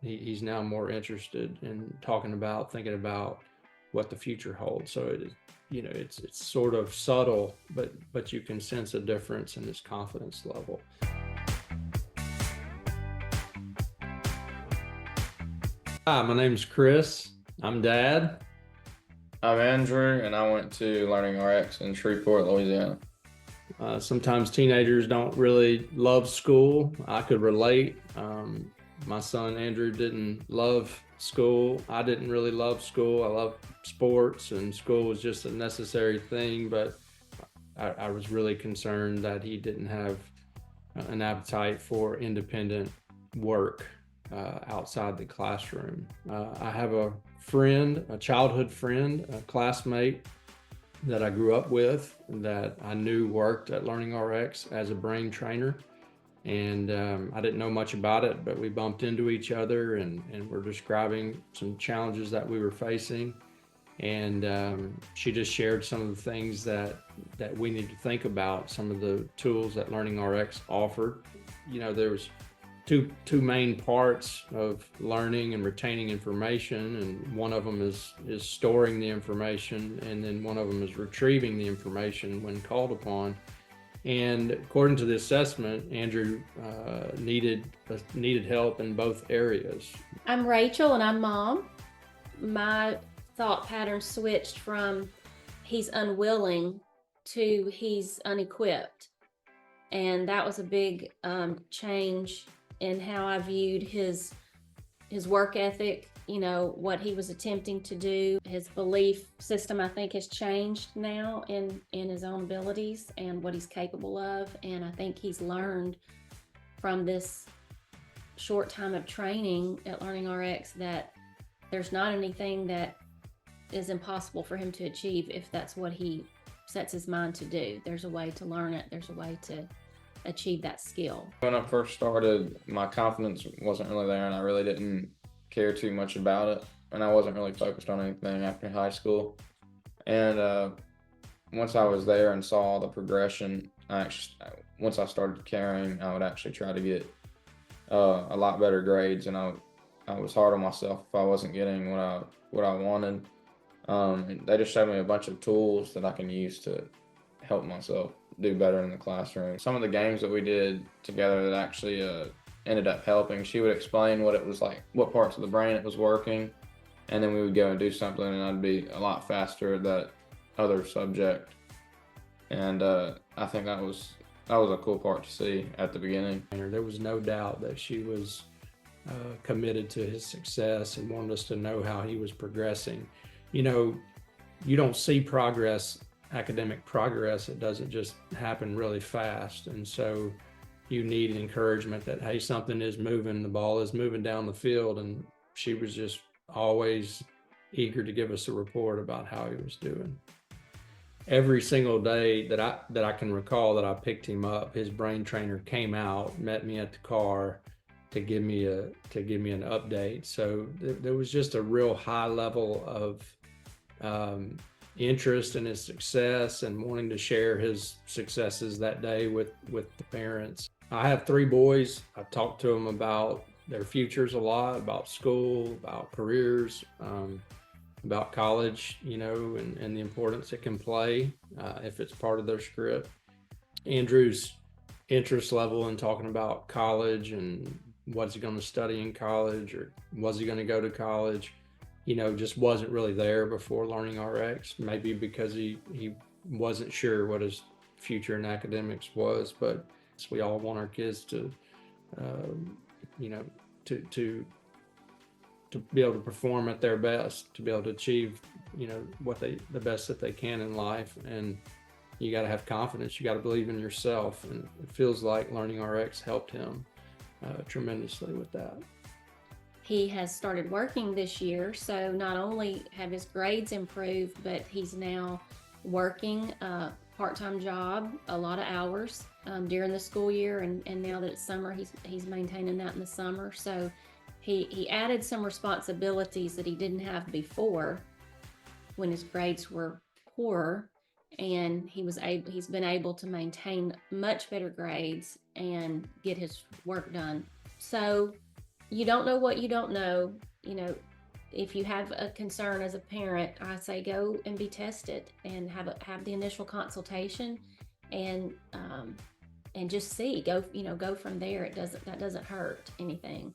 he's now more interested in thinking about what the future holds. So it's sort of subtle, but you can sense a difference in his confidence level. Hi, my name's Chris. I'm Dad. I'm Andrew, and I went to LearningRx in Shreveport, Louisiana. Sometimes teenagers don't really love school. I could relate. My son Andrew didn't love school. I didn't really love school. I love sports, and school was just a necessary thing. But I was really concerned that he didn't have an appetite for independent work outside the classroom. I have a friend, a childhood friend, a classmate that I grew up with that I knew worked at LearningRx as a brain trainer. And I didn't know much about it, but we bumped into each other and were describing some challenges that we were facing. And she just shared some of the things that we need to think about, some of the tools that LearningRx offered. There was two main parts of learning and retaining information, and one of them is storing the information, and then one of them is retrieving the information when called upon. And according to the assessment, Andrew needed help in both areas. I'm Rachel and I'm mom. My thought pattern switched from he's unwilling to he's unequipped. And that was a big change in how I viewed his work ethic, what he was attempting to do. His belief system, I think, has changed now in his own abilities and what he's capable of. And I think he's learned from this short time of training at LearningRx that there's not anything that is impossible for him to achieve if that's what he sets his mind to do. There's a way to learn it. There's a way to achieve that skill. When I first started, my confidence wasn't really there, and I really didn't care too much about it. And I wasn't really focused on anything after high school. And once I was there and saw the progression, once I started caring, I would actually try to get a lot better grades, and I was hard on myself if I wasn't getting what I wanted. They just showed me a bunch of tools that I can use to help myself do better in the classroom. Some of the games that we did together that actually ended up helping, she would explain what it was like, what parts of the brain it was working, and then we would go and do something, and I'd be a lot faster at that other subject. And I think that was a cool part to see at the beginning. There was no doubt that she was committed to his success and wanted us to know how he was progressing. You don't see academic progress. It doesn't just happen really fast. And so you need encouragement that, hey, something is moving, the ball is moving down the field. And she was just always eager to give us a report about how he was doing. Every single day that I can recall that I picked him up, his brain trainer came out, met me at the car to give me an update. So there was just a real high level of interest in his success and wanting to share his successes that day with the parents. I have 3 boys. I've talked to them about their futures a lot, about school, about careers, about college, and the importance it can play if it's part of their script. Andrew's interest level in talking about college and what's he going to study in college, or was he going to go to college, just wasn't really there before LearningRx, maybe because he wasn't sure what his future in academics was. But we all want our kids to be able to perform at their best, to be able to achieve the best that they can in life. And you got to have confidence, you got to believe in yourself, and it feels like LearningRx helped him tremendously with that. He has started working this year, so not only have his grades improved, but he's now working a part-time job, a lot of hours during the school year, and now that it's summer, he's maintaining that in the summer. So he added some responsibilities that he didn't have before when his grades were poor, and he's been able to maintain much better grades and get his work done. So you don't know what you don't know. You know, if you have a concern as a parent, I say go and be tested and have the initial consultation, and just see, go from there. That doesn't hurt anything.